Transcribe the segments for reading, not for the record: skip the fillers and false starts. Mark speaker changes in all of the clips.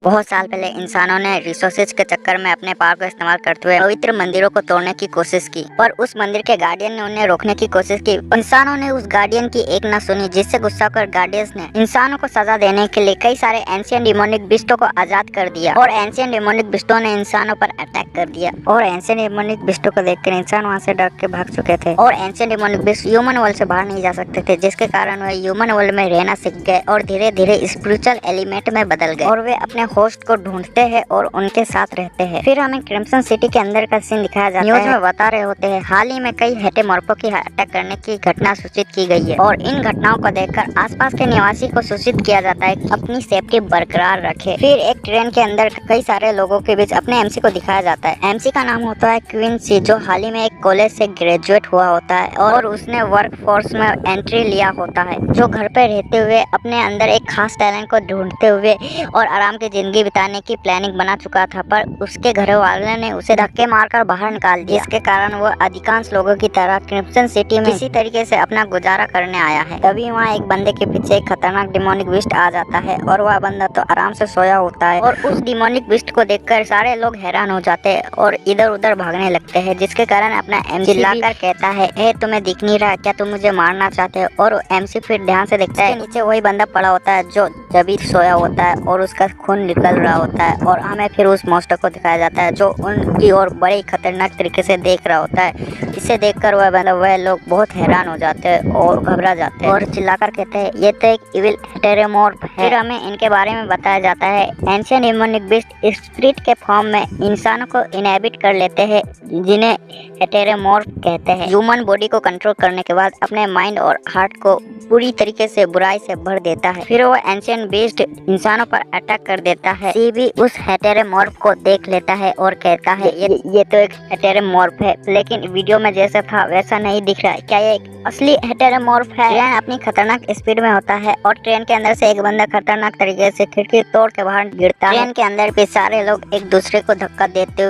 Speaker 1: बहुत साल पहले इंसानों ने रिसोर्सेज के चक्कर में अपने पावर को इस्तेमाल करते हुए पवित्र मंदिरों को तोड़ने की कोशिश की, पर उस मंदिर के गार्डियन ने उन्हें रोकने की कोशिश की। इंसानों ने उस गार्डियन की एक न सुनी, जिससे गुस्सा कर गार्डियंस ने इंसानों को सजा देने के लिए कई सारे एंशियंट डिमोनिक बिस्टों को आजाद कर दिया और एंशियंट डिमोनिक बिस्टों ने इंसानों पर अटैक कर दिया और एंशियंट डिमोनिक बिस्टों को देखकर इंसान वहाँ से डर के भाग चुके थे और ancient demonic beast human world से बाहर नहीं जा सकते थे, जिसके कारण वे ह्यूमन वर्ल्ड में रहना सीख गए और धीरे धीरे स्पिरिचुअल एलिमेंट में बदल गए और वे अपने होस्ट को ढूंढते हैं और उनके साथ रहते हैं। फिर हमें क्रिम्सन सिटी के अंदर का सीन दिखाया जाता है। न्यूज में बता रहे होते हैं हाल ही में कई हेटेमॉर्फो की अटैक करने की घटना सूचित की गई है और इन घटनाओं को देखकर आसपास के निवासी को सूचित किया जाता है कि अपनी सेफ्टी बरकरार रखे। फिर एक ट्रेन के अंदर कई सारे लोगों के बीच अपने एमसी को दिखाया जाता है। एमसी का नाम होता है क्वीन सी, जो हाल ही में एक कॉलेज से ग्रेजुएट हुआ होता है और उसने वर्क फोर्स में एंट्री लिया होता है, जो घर पे रहते हुए अपने अंदर एक खास टैलेंट को ढूंढते हुए और आराम की जिंदगी बिताने की प्लानिंग बना चुका था, पर उसके घर वालों ने उसे धक्के मारकर बाहर निकाल दिया, जिसके कारण वो अधिकांश लोगों की तरह क्रिम्सन सिटी में किसी तरीके से अपना गुजारा करने आया है। तभी वहाँ एक बंदे के पीछे एक खतरनाक डिमोनिक बिस्ट आ जाता है और वह बंदा तो आराम से सोया होता है और उस डिमोनिक बिस्ट को देखकर सारे लोग हैरान हो जाते हैं और इधर उधर भागने लगते हैं, जिसके कारण अपना एमसी चिल्लाकर कहता है, ए तुम्हें दिख नहीं रहा क्या, तुम मुझे मारना चाहते हो? और एमसी फिर ध्यान से देखता है, नीचे वही बंदा पड़ा होता है जो जबी सोया होता है और उसका खून निकल रहा होता है और हमें फिर उस मॉन्स्टर को दिखाया जाता है जो उनकी ओर बड़े खतरनाक तरीके से देख रहा होता है। इसे देखकर वह लोग बहुत हैरान हो जाते हैं और घबरा जाते हैं और चिल्लाकर कहते हैं, ये तो एक इविल हेटेरोमॉर्फ है। फिर हमें इनके बारे में बताया जाता है, एंशिएंट डिमोनिक बिस्ट स्पिरिट के फॉर्म में इंसानों को इनहेबिट कर लेते हैं, जिन्हें हेटेरोमॉर्फ कहते हैं। ह्यूमन बॉडी को कंट्रोल करने के बाद अपने माइंड और हार्ट को पूरी तरीके से बुराई से भर देता है। फिर वो एंशिएंट बिस्ट इंसानों पर अटैक कर देता है। सी भी उस हेटेरोमॉर्फ को देख लेता है और कहता है, ये तो एक हेटेरोमॉर्फ है, लेकिन वीडियो में जैसा था वैसा नहीं दिख रहा है, क्या ये एक असली हेटेरोमॉर्फ है? ट्रेन अपनी खतरनाक स्पीड में होता है और ट्रेन के अंदर से एक बंदा खतरनाक तरीके से खिड़की तोड़ के बाहर गिरता है। ट्रेन के अंदर भी सारे लोग एक दूसरे को धक्का देते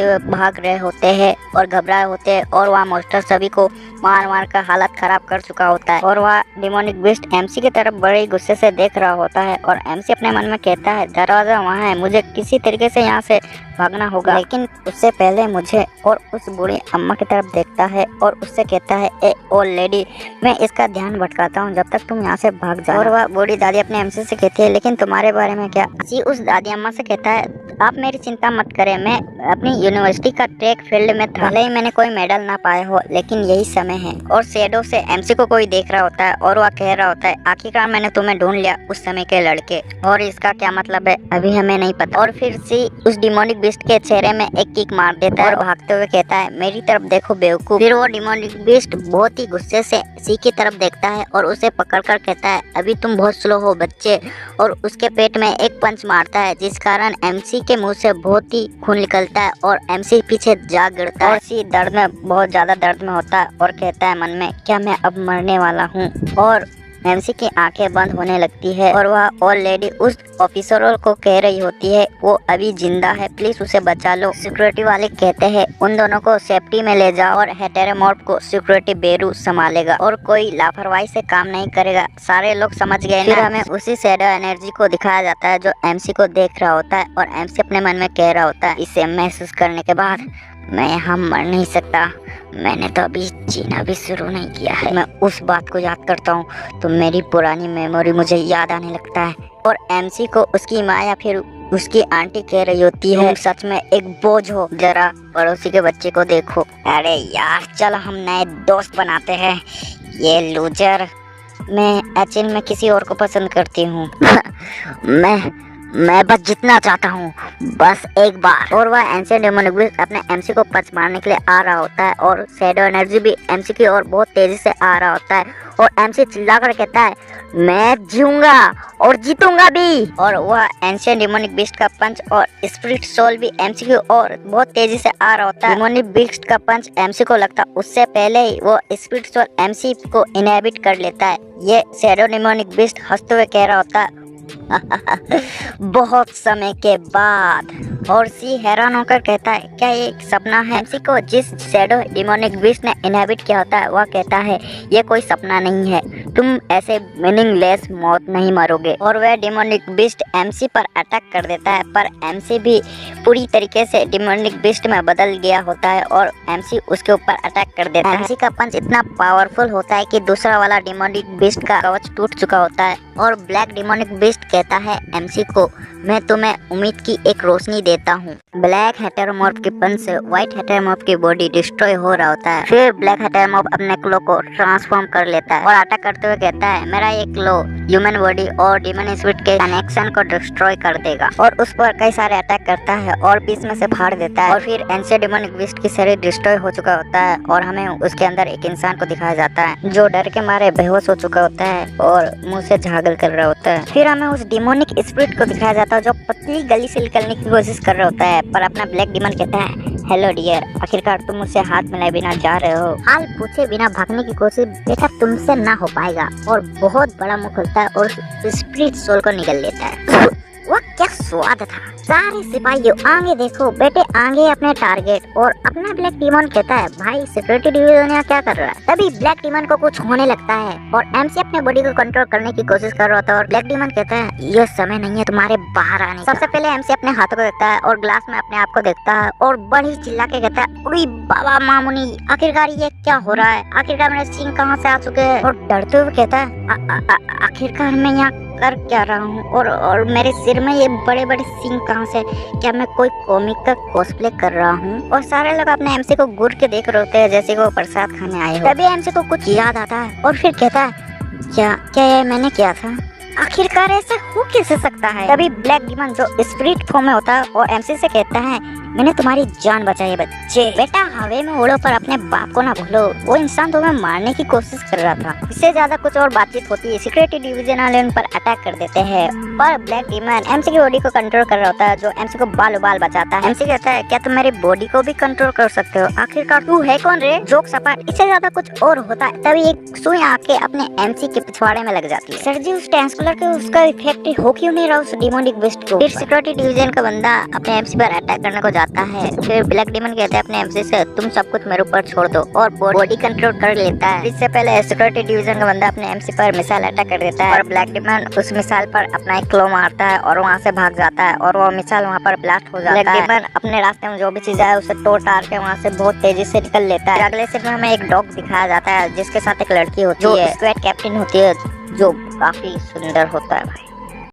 Speaker 1: हुए भाग रहे होते हैं और घबराए होते हैं और वहाँ मॉन्स्टर सभी को मार मार कर हालत खराब कर चुका होता है और वह डिमोनिक बिस्ट एमसी की तरफ बड़े गुस्से से देख रहा होता है और एमसी अपने मन में कहता है, दरवाजा वहाँ है, मुझे किसी तरीके से यहाँ से भागना होगा, लेकिन उससे पहले मुझे। और उस बूढ़ी अम्मा की तरफ देखता है और उससे कहता है, ए ओल्ड लेडी, मैं इसका ध्यान भटकाता हूँ जब तक तुम यहाँ से भाग जाओ। और वह बूढ़ी दादी अपने एमसी से कहती है, लेकिन तुम्हारे बारे में क्या? जी उस दादी अम्मा से कहता है, आप मेरी चिंता मत करें, मैं अपनी यूनिवर्सिटी का ट्रैक फील्ड में था, भले ही मैंने कोई मेडल ना पाया हो, लेकिन यही समय है। और शैडो से एमसी को कोई देख रहा होता है और वह कह रहा होता है, आखिरकार मैंने तुम्हें ढूंढ लिया, उस समय के लड़के, और इसका क्या मतलब है अभी हमें नहीं पता। और फिर सी उस डिमोनिक बिस्ट के चेहरे में एक किक मार देता है और भागते हुए कहता है, मेरी तरफ देखो बेवकूफ। फिर वो डिमोनिक बिस्ट बहुत ही गुस्से से सी की तरफ देखता है और उसे पकड़कर कहता है, अभी तुम बहुत स्लो हो बच्चे, और उसके पेट में एक पंच मारता है, जिस कारण एमसी के मुंह से बहुत ही खून निकलता है और एमसी पीछे जा गिरता है और सी दर्द में बहुत ज्यादा दर्द में होता है और कहता है मन में, क्या मैं अब मरने वाला हूँ? और एमसी की आंखें बंद होने लगती है और वह ओल्ड लेडी उस ऑफिसरों को कह रही होती है, वो अभी जिंदा है, प्लीज उसे बचा लो। सिक्योरिटी वाले कहते हैं, उन दोनों को सेफ्टी में ले जाओ और हेटेरोमॉर्फ को सिक्योरिटी बेरू संभालेगा और कोई लापरवाही से काम नहीं करेगा। सारे लोग समझ गए। फिर हमें उसी शैडो एनर्जी को दिखाया जाता है जो एमसी को देख रहा होता है और एमसी अपने मन में कह रहा होता है, इसे महसूस करने के बाद मैं यहाँ मर नहीं सकता, मैंने तो अभी जीना भी शुरू नहीं किया है। मैं उस बात को याद करता हूँ तो मेरी पुरानी मेमोरी मुझे याद आने लगता है। और एमसी को उसकी माँ या फिर उसकी आंटी कह रही होती है, तुम सच में एक बोझ हो, जरा पड़ोसी के बच्चे को देखो। अरे यार चलो हम नए दोस्त बनाते हैं, ये लूजर, मैं एक्चुअल में किसी और को पसंद करती हूँ। मैं बस जितना चाहता हूँ, बस एक बार। और वह एंशिएंट डिमोनिक बिस्ट अपने एमसी को पंच मारने के लिए आ रहा होता है और शैडो एनर्जी भी एमसी की ओर बहुत तेजी से आ रहा होता है और एमसी चिल्लाकर कहता है, मैं जीऊंगा और जीतूंगा भी। और वह एंशिएंट डिमोनिक बिस्ट का पंच और स्पिरिट सोल भी एमसी की ओर बहुत तेजी से आ रहा होता है। डिमोनिक बिस्ट का पंच एमसी को लगता उससे पहले ही वो स्पिरिट सोल एमसी को इनहेबिट कर लेता है। ये शैडो डिमोनिक बिस्ट हंसते हुए कह रहा होता है, बहुत समय के बाद। और सी हैरान होकर कहता है, क्या ये एक सपना है? एमसी को जिस शैडो डिमोनिक बीस्ट ने इनहेबिट किया होता है वह कहता है ये कोई सपना नहीं है, तुम ऐसे मीनिंगलेस मौत नहीं मरोगे। और वह डिमोनिक बीस्ट एमसी पर अटैक कर देता है, पर एमसी भी पूरी तरीके से डिमोनिक बीस्ट में बदल गया होता है और एमसी उसके ऊपर अटैक कर देता है। एमसी का पंच इतना पावरफुल होता है कि दूसरा वाला डिमोनिक बीस्ट का कवच टूट चुका होता है। और ब्लैक डिमोनिक बीस्ट कहता है एमसी को, मैं तुम्हें उम्मीद की एक रोशनी देता हूँ। ब्लैक हेटेरोमॉर्फ के पंच से व्हाइट हेटेरोमॉर्फ की बॉडी डिस्ट्रॉय हो रहा होता है। फिर ब्लैक हेटेरोमॉर्फ अपने क्लो को ट्रांसफॉर्म कर लेता है और अटैक करते हुए कहता है, मेरा ये क्लो ह्यूमन बॉडी और डिमन स्पिरिट के कनेक्शन को डिस्ट्रॉय कर देगा। और उस पर कई सारे अटैक करता है और बीच में से फाड़ देता है। और फिर एंशिएंट डिमोनिक बीस्ट की शरीर डिस्ट्रॉय हो चुका होता है और हमें उसके अंदर एक इंसान को दिखाया जाता है जो डर के मारे बेहोश हो चुका होता है और मुंह से झागल कर रहा होता है। फिर हमें उस डिमोनिक स्पिरिट को दिखाया जाता है जो पतली गली से निकलने की कोशिश कर रहा होता है, पर अपना ब्लैक डिमन कहता है, हेलो डियर, आखिरकार तुम मुझसे हाथ मिलाए बिना जा रहे हो। हाल पूछे बिना भागने की कोशिश बेटा तुमसे ना हो पाएगा। और बहुत बड़ा मुंह खुलता है और स्पिरिट सोल को निगल लेता है। वह क्या स्वाद था। सारे सिपाहियों आगे देखो बेटे, आगे अपने टारगेट। और अपना ब्लैक डिमन कहता है, भाई सिक्योरिटी डिवीजन यहाँ क्या कर रहा है? तभी ब्लैक डिमन को कुछ होने लगता है और एमसी अपने बॉडी को कंट्रोल करने की कोशिश कर रहा होता है और ब्लैक डिमन कहता है, ये समय नहीं है तुम्हारे बाहर आने का। सबसे पहले एमसी अपने हाथों को देखता है और ग्लास में अपने आप को देखता है और बड़ी चिल्ला के कहता है, उई बाबा मामुनी, आखिरकार ये क्या हो रहा है? आखिरकार मेरे सिंह कहाँ से आ चुके हैं? और डरते हुए कहता है, आखिरकार मैं यहाँ कर क्या रहा हूँ और मेरे सिर में ये बड़े बड़े सींग कहाँ से? क्या मैं कोई कॉमिक का कॉस्प्ले कर रहा हूँ? और सारे लोग अपने एमसी को घूर के देख रहे होते हैं जैसे वो प्रसाद खाने आए हो। तभी एमसी को कुछ याद आता है और फिर कहता है, क्या ये मैंने किया था? आखिरकार ऐसा हो कैसे सकता है? तभी ब्लैक डिमन जो स्पिरिट फॉर्म में होता है और एमसी से कहता है, मैंने तुम्हारी जान बचाई है बच्चे। बेटा हवे में उड़ो पर अपने बाप को ना भूलो। वो इंसान तुम्हें मारने की कोशिश कर रहा था। इससे ज्यादा कुछ और बातचीत होती है। सिक्योरिटी डिवीजन वाले उन पर अटैक कर देते हैं पर ब्लैक डिमन एमसी की बॉडी को कंट्रोल कर रहा होता है जो एमसी को बाल बाल बचाता है। एमसी कहता है, क्या तुम मेरी बॉडी को भी कंट्रोल कर सकते हो? आखिरकार तू है कौन रे? जोक सपाट। इससे ज्यादा कुछ और होता है। तभी एक सुई आके अपने एमसी के पिछवाड़े में लग जाती है। सर जी उस ट्रांसकुलर के उसका इफेक्ट हो क्यों नहीं रहा उस डिमोनिक बीस्ट को? फिर सिक्योरिटी डिवीजन का बंदा अपने एमसी पर अटैक करने को जाता है। फिर ब्लैक डिमन कहते हैं अपने एमसी से, तुम सब कुछ मेरे ऊपर छोड़ दो और बॉडी कंट्रोल कर लेता है। इससे पहले सिक्योरिटी डिवीजन का बंदा अपने एमसी पर मिसाइल अटैक कर देता है और ब्लैक डिमन उस मिसाइल पर अपना एक क्लो मारता है और वहाँ से भाग जाता है और वो मिसाइल वहाँ पर ब्लास्ट हो जाता है। ब्लैक डिमन अपने रास्ते में जो भी चीज है उसे तोड़ तार के वहाँ से बहुत तेजी से निकल लेता है। अगले सीन में हमें एक डॉग दिखाया जाता है जिसके साथ एक लड़की होती है जो स्क्वाड कैप्टन होती है जो काफी सुंदर होता है भाई।